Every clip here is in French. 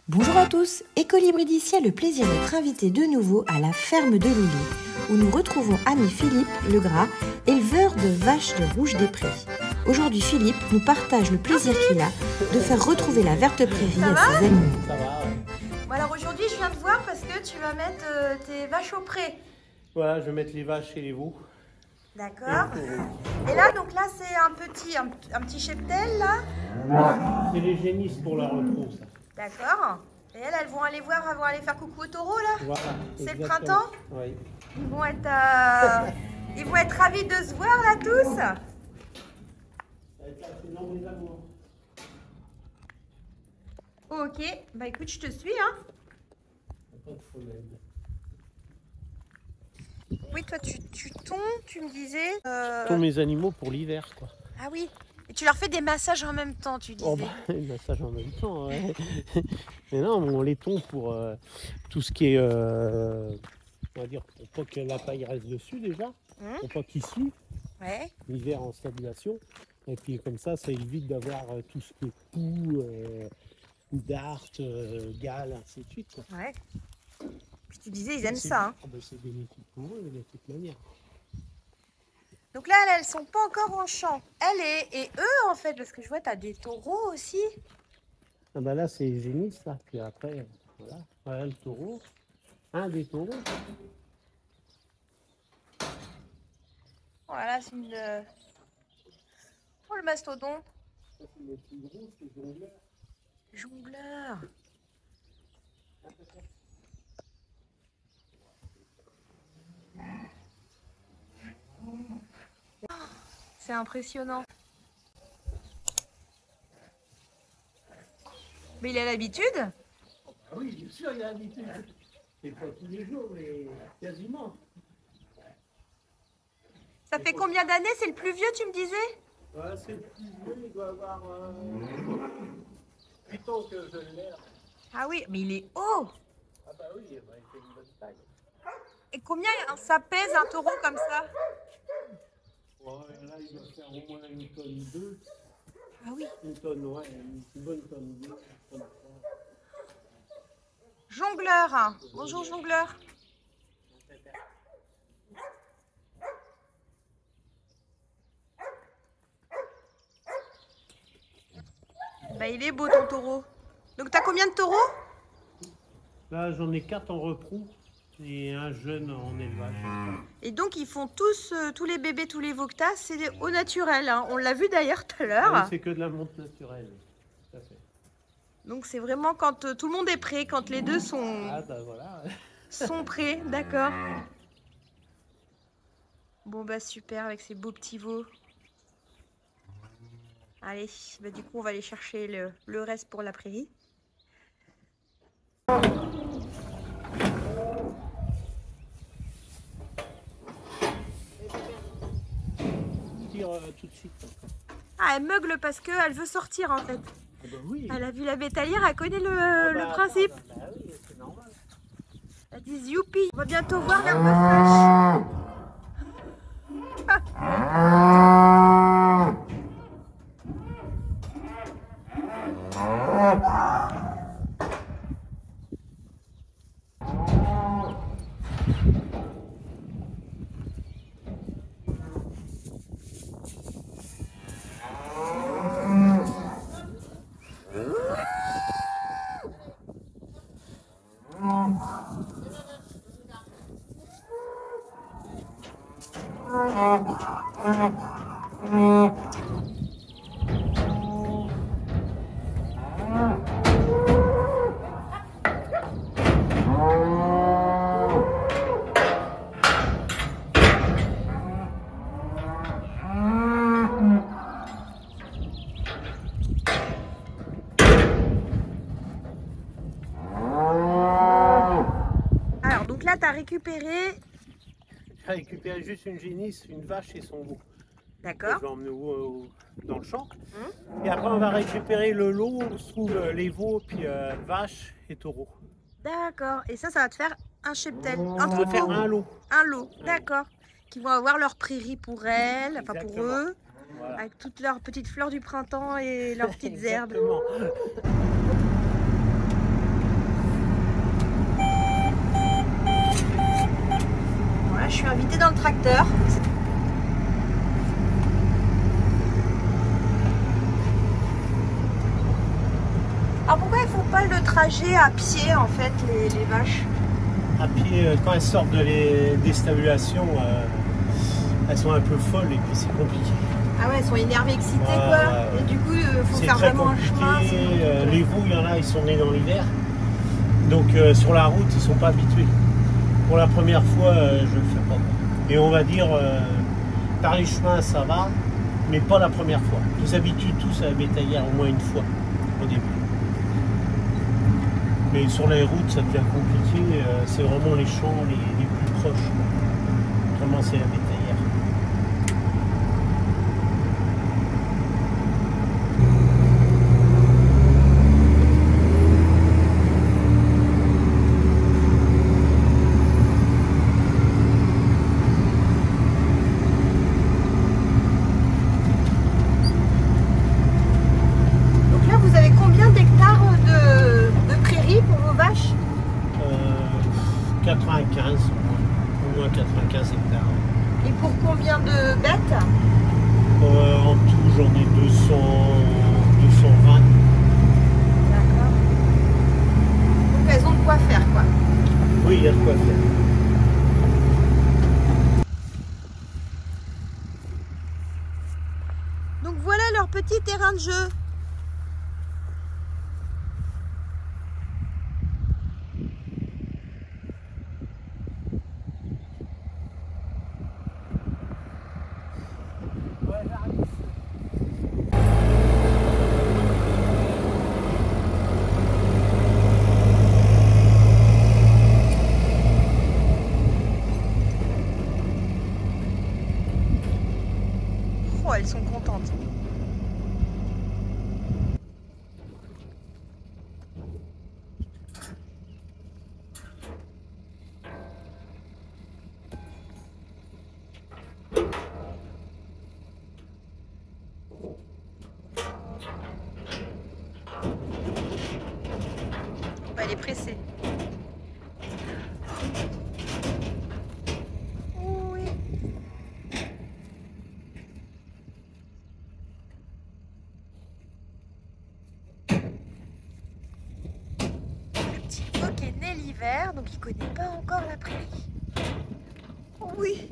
Bonjour à tous, Écolibri d'ici a le plaisir d'être invité de nouveau à la ferme de Loulé, où nous retrouvons ami Philippe Legras, éleveur de vaches de Rouge des Prés. Aujourd'hui, Philippe nous partage le plaisir qu'il a de faire retrouver la verte prairie à ses animaux. Ça va, ouais. Bon, alors aujourd'hui, je viens te voir parce que tu vas mettre tes vaches au pré. Voilà, je vais mettre les vaches et les veaux. D'accord. Et là, donc là, c'est un petit cheptel, là. C'est les génisses pour la repos, ça. D'accord. Et elles vont aller voir, elles vont aller faire coucou au taureau, là. Voilà. C'est le exactement. printemps. Oui. Ils vont être ravis de se voir, là, tous. Ok. Bah écoute, je te suis, hein. Pas de problème. Oui, toi, tu tonds, tu me disais. Tous mes animaux pour l'hiver, quoi. Ah oui. Et tu leur fais des massages en même temps, tu disais. Oh bah, le massage en même temps, ouais. Mais non, on les tond pour tout ce qui est, on va dire, pour pas que la paille reste dessus déjà, pour pas qu'il sue, Ouais. l'hiver en stabilisation. Et puis comme ça évite d'avoir tout ce qui est poux, dart, gale, ainsi de suite, quoi. Ouais. Puis tu disais, ils aiment ça, hein. Ah bah, c'est bénéfique pour eux de toute manière. Donc là, elles sont pas encore en champ. Elle et eux, en fait, parce que je vois, tu as des taureaux aussi. Ah bah là c'est génisse là, puis après voilà, voilà le taureau, un des taureaux. Voilà, c'est une... Oh, le mastodon. Ça c'est le plus gros, c'est jongleur. Jongleur. C'est impressionnant. Mais il a l'habitude. Ah oui, bien sûr, il a l'habitude. C'est pas tous les jours, mais quasiment. Ça fait combien d'années? C'est le plus vieux, tu me disais? Ouais, c'est le plus vieux, il doit avoir 8 ans que je l'ai. Ah oui, mais il est haut. Ah bah oui, il fait une bonne taille. Et combien ça pèse un taureau comme ça? Ouais, là il doit faire au moins 1 tonne 2. Ah oui. 1 tonne, ouais, une bonne tonne 2. Jongleur. Bonjour, jongleur. Bah, il est beau ton taureau. Donc t'as combien de taureaux? Là j'en ai 4 en reproux et un jeune en élevage. Et donc ils font tous les bébés, tous les veaux que t'as, c'est au naturel, hein. On l'a vu d'ailleurs tout à l'heure. Ah oui, c'est que de la monte naturelle. Tout à fait. Donc c'est vraiment quand tout le monde est prêt, quand les deux sont, Ah bah voilà. sont prêts, d'accord. Bon bah super avec ces beaux petits veaux. Allez, bah du coup on va aller chercher le reste pour la prairie. Tire tout de suite. Ah, elle meugle parce qu'elle veut sortir en fait. Ah bah oui. Elle a vu la bétaillère, elle connaît le bah, principe. Bah oui, c'est normal. Elle dit youpi. On va bientôt voir l'herbe fraîche. Alors donc là tu as récupéré. J'ai récupéré juste une génisse, une vache et son veau. D'accord. Je vais emmener dans le champ. Et après on va récupérer le lot où se trouvent les veaux, puis vaches et taureaux. D'accord. Et ça va te faire un cheptel, un On va troupeau. faire un lot. Un lot, d'accord. Qui vont avoir leur prairie pour elles, enfin pour Exactement. eux, Voilà. avec toutes leurs petites fleurs du printemps et leurs petites herbes. Exactement. Voilà, je suis invitée dans le tracteur. Alors pourquoi ils font pas le trajet à pied en fait, les vaches? À pied, quand elles sortent des stabulations, elles sont un peu folles et puis c'est compliqué. Ah ouais, elles sont énervées, excitées quoi. Et du coup, il faut faire très vraiment un compliqué. chemin. Les veaux, il y en a, ils sont nés dans l'hiver. Donc sur la route, ils sont pas habitués. Pour la première fois, je le fais pas. Et on va dire, par les chemins, ça va, mais pas la première fois. Ils s'habituent tous à la bétaillère au moins une fois au début. Mais sur les routes, ça devient compliqué. C'est vraiment les champs les plus proches. Autrement, c'est la bétaillère. Donc là, vous avez combien d'hectares de prairies pour vos vaches? 95, au moins 95 hectares. Et pour combien de bêtes? En tout, j'en ai 220. D'accord. Donc elles ont de quoi faire quoi. Oui, il y a de quoi faire. Donc voilà leur petit terrain de jeu. Oh, elles sont contentes. Bah, elle est pressée. Oh, oui. Le petit phoque est né l'hiver, donc il connaît pas encore la prairie. Oh, oui.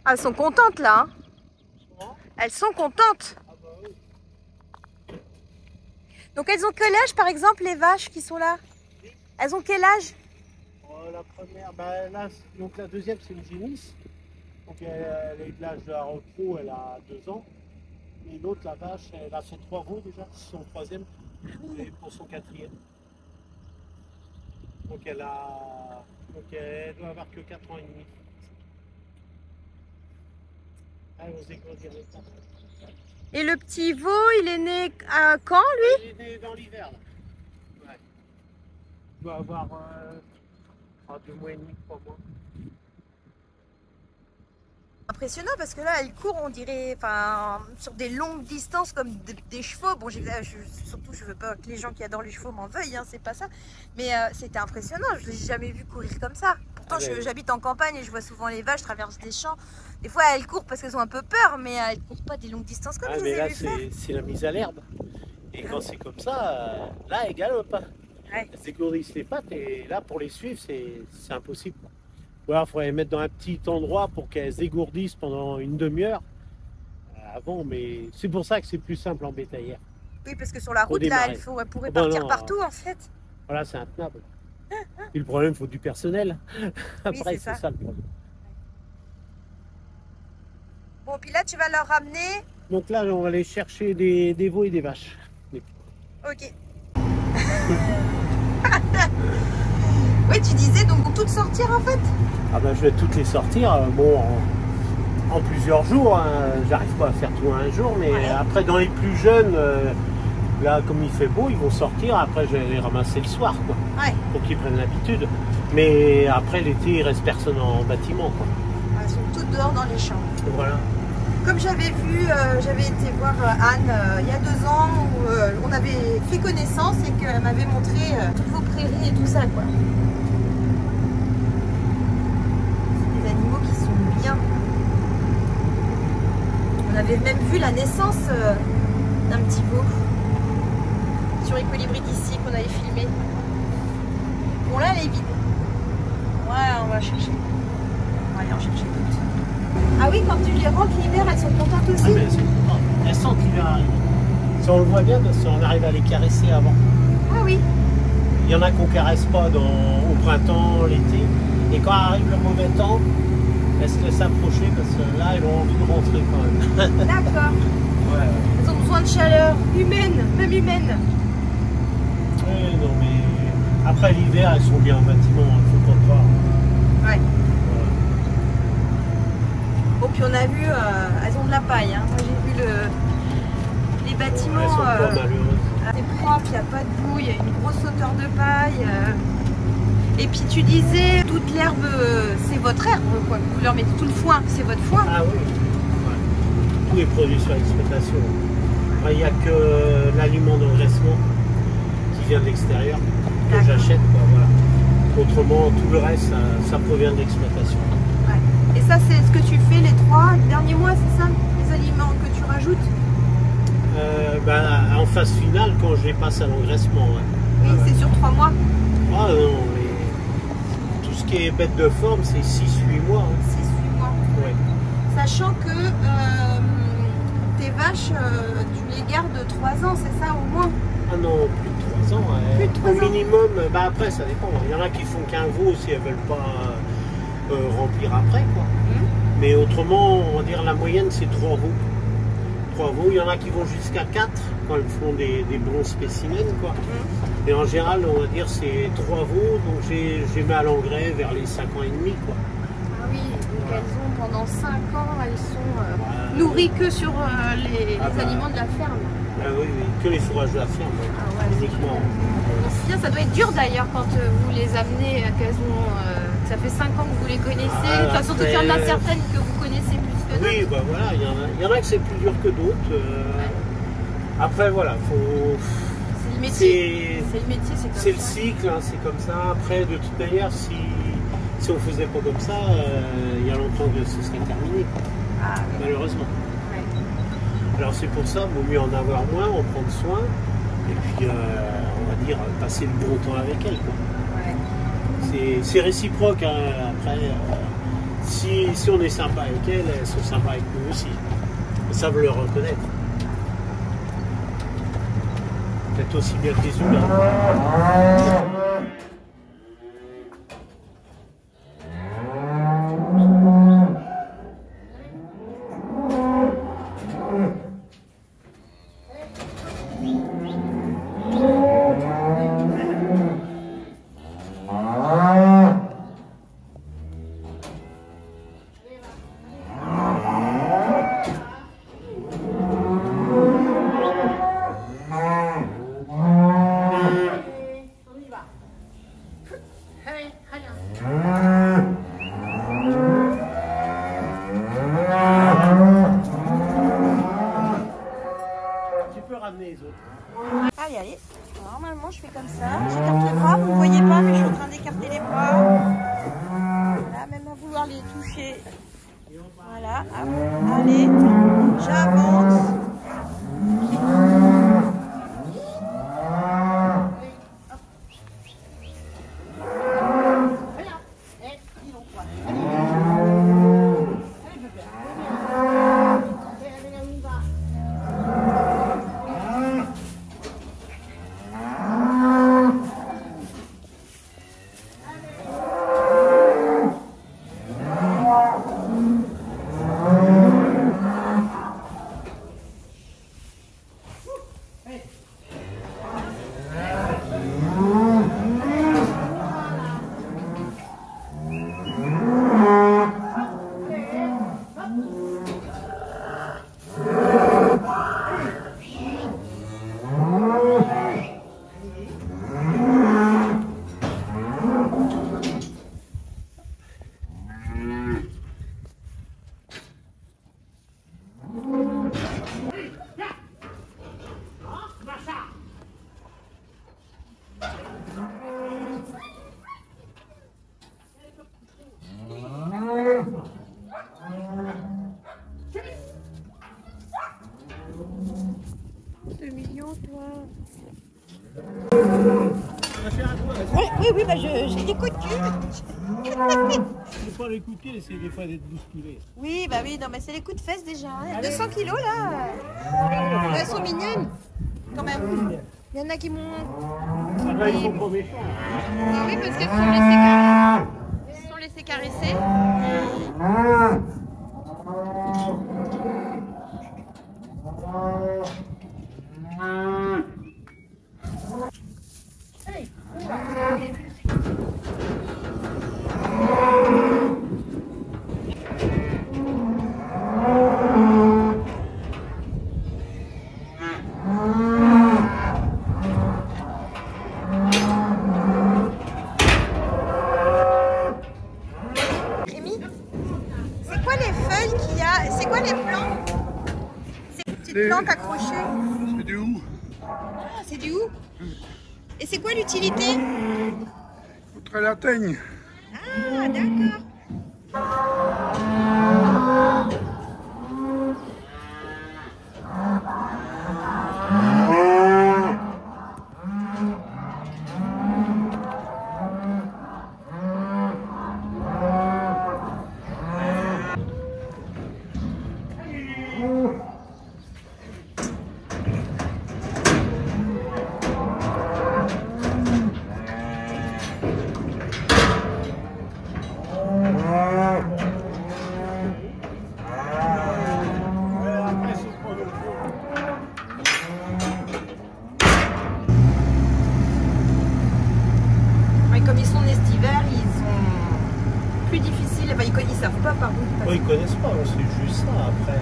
Ah, elles sont contentes là. Hein. Elles sont contentes. Donc elles ont quel âge par exemple les vaches qui sont là? Elles ont quel âge? La première, bah, là, donc la deuxième c'est une génisse. Donc elle est de l'âge de la repos, elle a 2 ans. Et l'autre, la vache, elle a fait 3 veaux déjà, c'est son troisième. Et pour son quatrième. Donc elle doit avoir que 4 ans et demi. Elle va se dégourdir le temps. Et le petit veau, il est né à quand lui? Il est né dans l'hiver là. Ouais. Il doit avoir 2 mois et demi, 3 mois. Impressionnant parce que là elle court on dirait enfin sur des longues distances comme des chevaux. Bon surtout je veux pas que les gens qui adorent les chevaux m'en veuillent, hein, c'est pas ça. Mais c'était impressionnant, je l'ai jamais vu courir comme ça. Pourtant j'habite en campagne et je vois souvent les vaches, je traverse des champs. Des fois elles courent parce qu'elles ont un peu peur, mais elles courent pas des longues distances comme je les ai vues faire. C'est la mise à l'herbe. Et quand c'est comme ça, là elles galopent. Ouais. Elles s'égourdissent les pattes et là pour les suivre c'est impossible. Ou alors il faudrait les mettre dans un petit endroit pour qu'elles s'égourdissent pendant une demi-heure avant, mais c'est pour ça que c'est plus simple en bétaillère. Oui, parce que sur la route, là, elle pourrait partir partout en fait. Voilà, c'est intenable. Et le problème, il faut du personnel. Après, oui, c'est ça le problème. Bon, puis là, tu vas leur ramener Donc là, on va aller chercher des veaux et des vaches. Ok. Oui, tu disais donc pour toutes sortir en fait? Ah ben, je vais toutes les sortir. Bon, en plusieurs jours. Hein. J'arrive pas à faire tout en un jour, mais ouais. après, dans les plus jeunes, là, comme il fait beau, ils vont sortir. Après, je vais les ramasser le soir, quoi, ouais. Pour qu'ils prennent l'habitude. Mais après, l'été, il reste personne en bâtiment, quoi. Elles sont toutes dehors dans les champs. Voilà. Comme j'avais vu, j'avais été voir Anne il y a 2 ans où on avait fait connaissance et qu'elle m'avait montré toutes vos prairies et tout ça, quoi. C'est des animaux qui sont bien. On avait même vu la naissance d'un petit veau sur les colibris d'ici qu'on avait filmé. Bon là elle est vide. Ouais, on va chercher. On va aller en chercher d'autres. Ah oui, quand tu les rentres l'hiver, elles sont contentes aussi. Ah, mais elles sentent l'hiver arriver. Si on le voit bien, parce qu'on arrive à les caresser avant. Ah oui. Il y en a qu'on ne caresse pas au printemps, l'été. Et quand arrive le mauvais temps, elles se laissent approcher parce que là, elles ont envie de rentrer quand même. D'accord. Ouais. Elles ont besoin de chaleur humaine, même humaine. Oui, non, mais après l'hiver, elles sont bien en bâtiment, il ne faut pas croire. Ouais. Bon, puis on a vu, elles ont de la paille. Hein. Moi j'ai vu les bâtiments. Elles sont pas malheureuses. C'est propre, il n'y a pas de boue, il y a une grosse hauteur de paille. Et puis tu disais, toute l'herbe, c'est votre herbe, quoi. Vous leur mettez tout le foin, c'est votre foin. Ah oui. Ouais. Tous les produits sur l'exploitation. Il n'y a que l'aliment d'engraissement qui vient de l'extérieur, que j'achète. Voilà. Autrement, tout le reste, ça provient de l'exploitation. Ouais. Et ça, c'est ce que tu fais les 3 derniers mois, c'est ça? Les aliments que tu rajoutes? En phase finale, quand je les passe à l'engraissement. Ouais. Oui, c'est sur 3 mois. Ah non, mais tout ce qui est bête de forme, c'est 6-8 mois. Hein. 6-8 mois. Ouais. Sachant que tes vaches, tu les gardes 3 ans, c'est ça au moins? Ah non, plus de 3 ans. Ouais. Plus de 3 au ans. minimum, après ça dépend. Il y en a qui font qu'un veau si elles ne veulent pas remplir après, quoi. Mais autrement, on va dire la moyenne c'est 3 veaux. 3 veaux, il y en a qui vont jusqu'à 4 quand elles font des bons spécimens, quoi. Et en général, on va dire c'est 3 veaux, donc j'ai mis à l'engrais vers les 5 ans et demi, quoi. Ah oui, donc elles ont pendant 5 ans, elles sont nourries que sur les aliments de la ferme. Ah oui, oui, que les fourrages de la ferme, Ah ouais, uniquement. C'est bien, ça doit être dur d'ailleurs quand vous les amenez, qu'elles ont, ça fait 5 ans que vous les connaissez, enfin, surtout qu'il y en a certaines que vous connaissez plus que d'autres. Oui, bah voilà, il y en a que c'est plus dur que d'autres. Ouais. Après voilà, faut. C'est le métier. C'est le métier, c'est comme ça. C'est le cycle, hein, c'est comme ça. Après, de toute manière, si on faisait pas comme ça, il y a longtemps que ce serait terminé, quoi. Ah, oui. Malheureusement. Ouais. Alors c'est pour ça, il vaut mieux en avoir moins, en prendre soin, et puis on va dire passer le bon temps avec elles, quoi. Ouais. C'est réciproque, hein. Après, si on est sympa avec elles, elles sont sympas avec nous aussi. Elles savent le reconnaître. Peut-être aussi bien que les humains. Les autres. Allez, allez. Alors, normalement, je fais comme ça. J'écarte les bras. Vous ne voyez pas, mais je suis en train d'écarter les bras. Voilà, même à vouloir les toucher. Voilà. Hop. Allez, j'avance. Oui, bah je t'écoute. C'est pas l'écouter, c'est des fois d'être bousculé. Oui, bah oui, non, mais c'est les coups de fesses déjà. Hein. 200 kilos là. Elles sont mignonnes, quand même. Il y en a qui m'ont. Ah là, ils sont pas méchants. Ah oui, parce qu'elles se sont laissées caresser. C'est quoi les feuilles qu'il y a? C'est quoi les plantes? Ces petites plantes accrochées. C'est du hou. Ah, c'est du hou. Et c'est quoi l'utilité? Contre la teigne. Ah, d'accord. Comme ils sont estivers, ils sont plus difficiles. Enfin, ils savent pas par où ils passent. Ils connaissent pas, c'est juste ça. Après,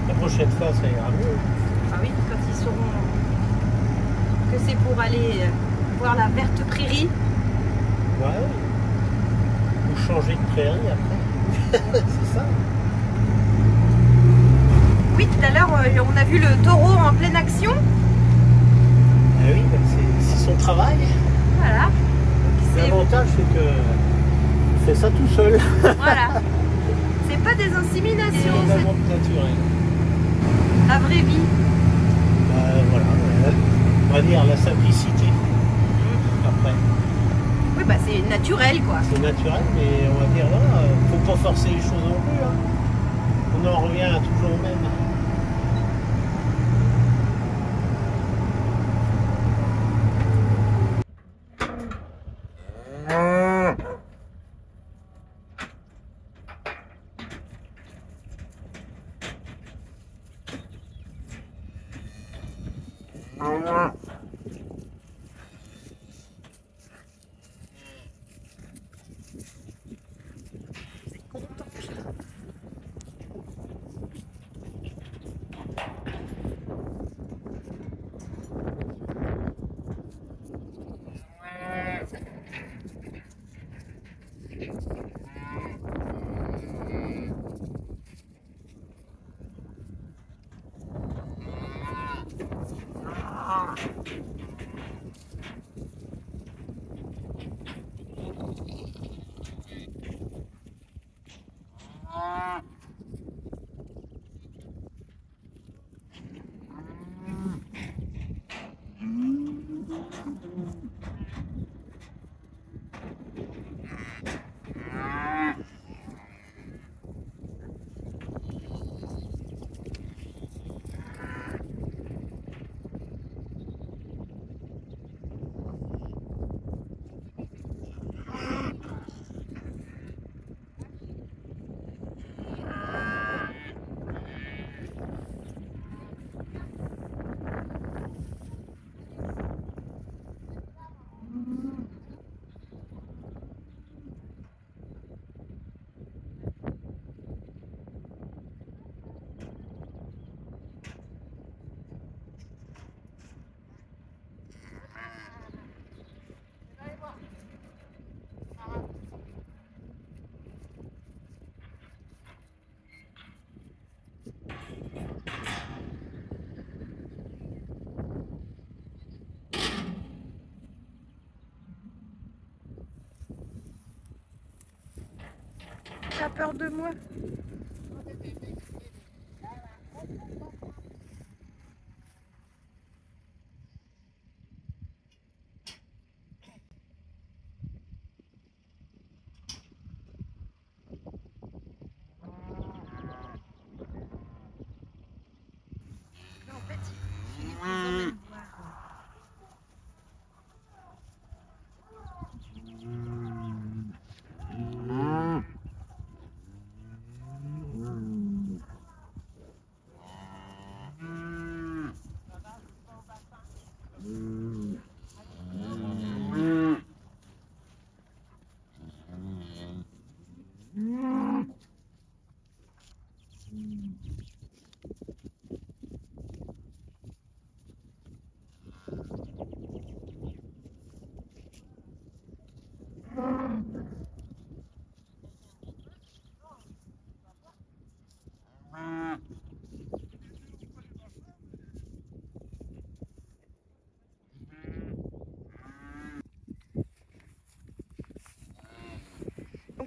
la prochaine fois, ça ira mieux. Ah oui, quand ils sauront que c'est pour aller voir la verte prairie. Ouais. Ou changer de prairie après. C'est ça. Oui, tout à l'heure, on a vu le taureau en pleine action. Ah oui, c'est son travail. Voilà. L'avantage, c'est que il fait ça tout seul. Voilà. C'est pas des inséminations, C'est c'est vraiment naturel. la vraie vie. Voilà. On va dire la simplicité. Après. Oui, bah c'est naturel quoi. C'est naturel, mais on va dire là, faut pas forcer les choses non plus. Hein. On en revient toujours au même. T'as peur de moi?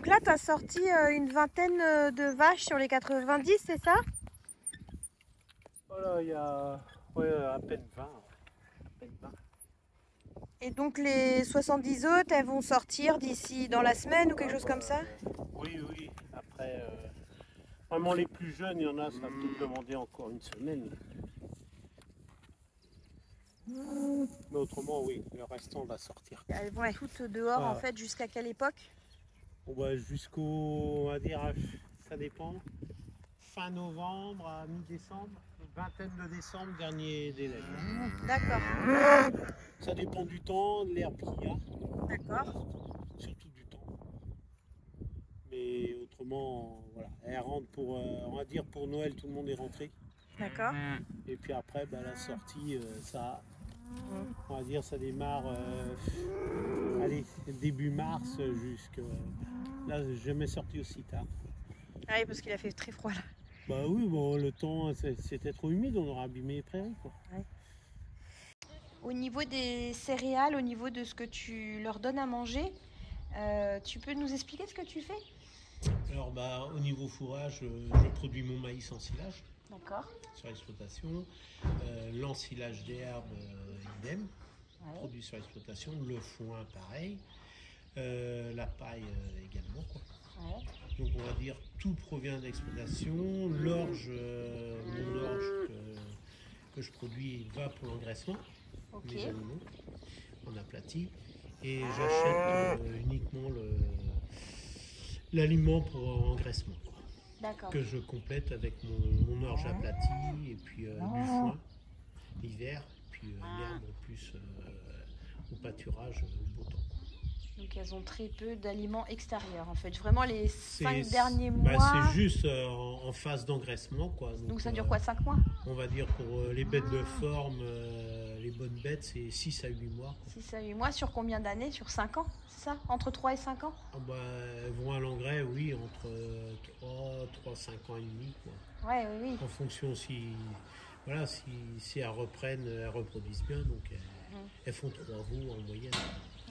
là, tu as sorti une vingtaine de vaches sur les 90, c'est ça? Voilà, il y a ouais, à peine 20. À peine 20. Et donc les 70 autres, elles vont sortir d'ici dans la semaine ou quelque chose comme ça? Oui, oui. Après, vraiment les plus jeunes, il y en a, ça va peut-être demander encore une semaine. Mais autrement, oui, le restant va sortir. Elles vont être toutes dehors en fait jusqu'à quelle époque? On va jusqu'au, on va dire, ça dépend, fin novembre à mi-décembre, vingtaine de décembre, dernier délai. D'accord. Ça dépend du temps, de l'herbe qu'il y a. D'accord. Surtout du temps. Mais autrement, voilà, elle rentre pour, on va dire pour Noël, tout le monde est rentré. D'accord. Et puis après, bah, la sortie, ça, on va dire, ça démarre, allez, début mars jusqu'à, là, jamais sorti aussi tard. Ah oui, parce qu'il a fait très froid là. Bah oui, bon, le temps, c'était trop humide, on aurait abîmé les prairies, quoi. Ouais. Au niveau des céréales, au niveau de ce que tu leur donnes à manger, tu peux nous expliquer ce que tu fais? Alors, bah, au niveau fourrage, je produis mon maïs en silage. D'accord. Sur l'exploitation. L'ensilage d'herbe, idem. Ouais. Produit sur l'exploitation. Le foin, pareil. La paille également, quoi. Ouais. Donc on va dire tout provient d'exploitation. L'orge, mon orge que je produis va pour l'engraissement. Ok. Mes animaux en aplati. Et j'achète uniquement l'aliment pour engraissement. D'accord. Que je complète avec mon orge aplati et puis du foin l'hiver, puis l'herbe plus au pâturage au beau temps. Donc elles ont très peu d'aliments extérieurs en fait. Vraiment les 5 derniers Bah, mois. c'est juste en phase d'engraissement, quoi. Donc ça dure quoi, 5 mois? On va dire pour les bêtes de forme, les bonnes bêtes, c'est 6 à 8 mois. Quoi. 6 à 8 mois sur combien d'années? Sur 5 ans, c'est ça? Entre 3 et 5 ans? Ah bah, elles vont à l'engrais, oui, entre 3-5 ans et demi. Quoi. Ouais, oui, oui. En fonction voilà, si elles reprennent, elles reproduisent bien, donc elles font 3 veaux en moyenne.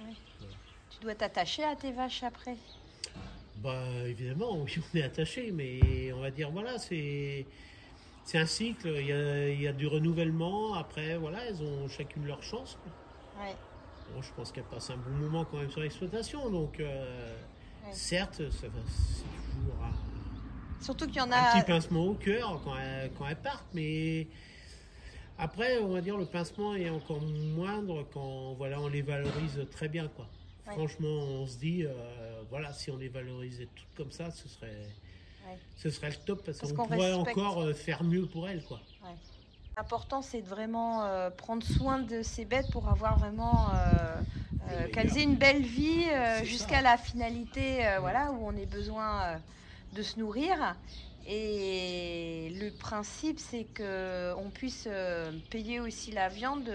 Ouais. Voilà. Tu dois t'attacher à tes vaches après? Bah évidemment, oui, on est attaché, mais on va dire voilà, c'est un cycle, il y a du renouvellement, après voilà, elles ont chacune leur chance. Quoi. Ouais. Bon, je pense qu'elles passent un bon moment quand même sur l'exploitation, donc certes, c'est toujours Surtout qu'il y en un a. petit pincement au cœur quand elles partent, mais après, on va dire le pincement est encore moindre quand voilà, on les valorise très bien, quoi. Ouais. Franchement, on se dit, voilà, si on les valorisait toutes comme ça, ce serait le top parce qu'on pourrait encore faire mieux pour elles, quoi. Ouais. L'important, c'est de vraiment prendre soin de ces bêtes pour avoir vraiment qu'elles aient une belle vie jusqu'à la finalité, voilà, où on ait besoin de se nourrir. Et le principe, c'est qu'on puisse payer aussi la viande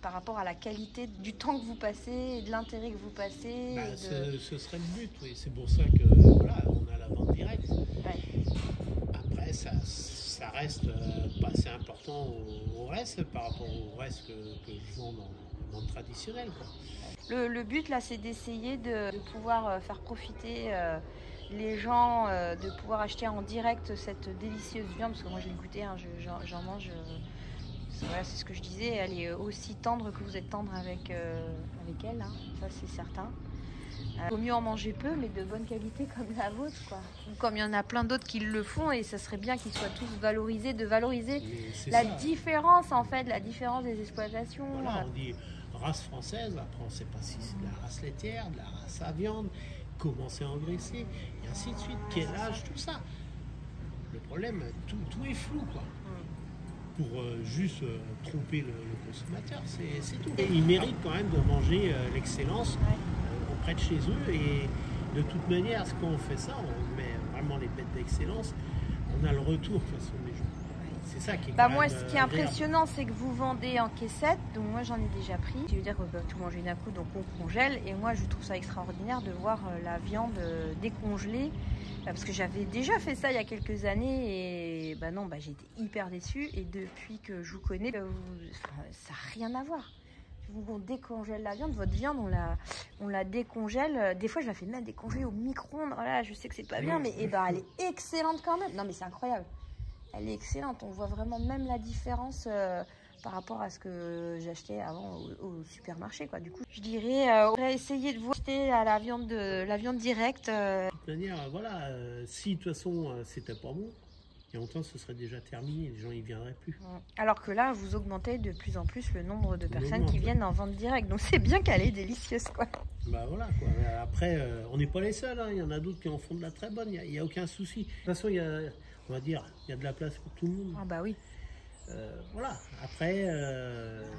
par rapport à la qualité du temps que vous passez et de l'intérêt que vous passez. Bah, ce serait le but, oui. C'est pour ça que voilà, on a la vente directe. Ouais. Après, ça reste pas assez important au reste par rapport au reste que je vends dans le traditionnel, quoi. Le but, là, c'est d'essayer de pouvoir faire profiter les gens, de pouvoir acheter en direct cette délicieuse viande, parce que moi, je l'ai goûté, hein, j'en mange. Voilà, c'est ce que je disais, elle est aussi tendre que vous êtes tendre avec elle, hein, ça c'est certain. Il vaut mieux en manger peu, mais de bonne qualité comme la vôtre, quoi. Comme il y en a plein d'autres qui le font, et ça serait bien qu'ils soient tous valorisés, de valoriser la différence, en fait, la différence des exploitations. Voilà, on dit race française, après on ne sait pas si c'est de la race laitière, de la race à viande, comment c'est engraissé, et ainsi de suite, quel âge, tout ça. Le problème, tout est flou, quoi. Pour juste tromper le consommateur, c'est tout. Et ils méritent quand même de manger l'excellence auprès de chez eux, et de toute manière, quand on fait ça, on met vraiment les bêtes d'excellence, on a le retour de toute façon des gens. C'est ça qui est quand moi, même, ce qui est impressionnant, c'est que vous vendez en caissette, donc moi j'en ai déjà pris. Je veux dire, tout manger d'un coup, donc on congèle, et moi je trouve ça extraordinaire de voir la viande décongelée. Parce que j'avais déjà fait ça il y a quelques années et j'ai été hyper déçue. Et depuis que je vous connais, ça n'a rien à voir. On décongèle la viande. Votre viande, on la décongèle. Des fois, je la fais même décongeler au micro-ondes. Voilà, je sais que c'est pas bien, mais elle est excellente quand même. Non, mais c'est incroyable. Elle est excellente. On voit vraiment même la différence par rapport à ce que j'achetais avant au supermarché, quoi. Du coup, je dirais, on va essayer de vous acheter à la viande directe. De toute manière, voilà, si de toute façon c'était pas bon, il y a longtemps ce serait déjà terminé, les gens y viendraient plus. Alors que là, vous augmentez de plus en plus le nombre de personnes qui viennent en vente directe. Donc c'est bien qu'elle est délicieuse, quoi. Bah voilà, quoi. Après, on n'est pas les seuls, hein. Il y en a d'autres qui en font de la très bonne, il n'y a aucun souci. De toute façon, on va dire, il y a de la place pour tout le monde. Ah bah oui. Voilà, après...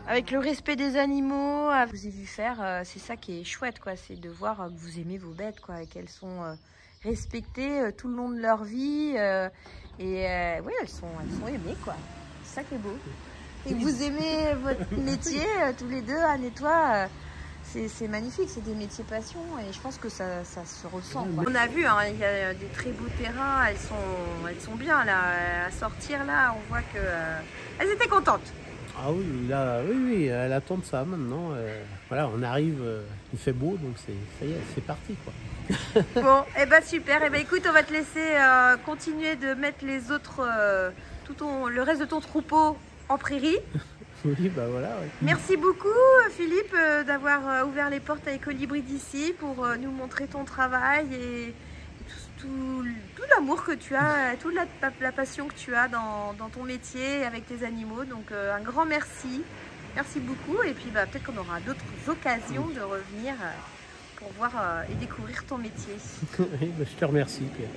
Avec le respect des animaux, je vous ai vu faire, c'est ça qui est chouette, quoi. C'est de voir que vous aimez vos bêtes, quoi, et qu'elles sont respectées tout le long de leur vie. Oui, elles sont aimées, quoi. C'est ça qui est beau. Et que vous aimez votre métier, tous les deux, Anne et toi, c'est magnifique, c'est des métiers passion, et je pense que ça se ressent, quoi. On a vu, hein, il y a des très beaux terrains, elles sont bien, là, à sortir, là, on voit que elles étaient contentes. Ah oui, là, oui, elle attend de ça maintenant. Voilà, on arrive, il fait beau, donc ça y est, c'est parti, quoi. Bon, et ben super. Et ben écoute, on va te laisser continuer de mettre les autres, le reste de ton troupeau en prairie. Oui, bah voilà. Ouais. Merci beaucoup, Philippe, d'avoir ouvert les portes à Colibri d'ici pour nous montrer ton travail et tout l'amour que tu as, toute la passion que tu as dans ton métier avec tes animaux. Donc un grand merci. Merci beaucoup. Et puis peut-être qu'on aura d'autres occasions de revenir pour voir et découvrir ton métier. Oui, bah, je te remercie, Pierre.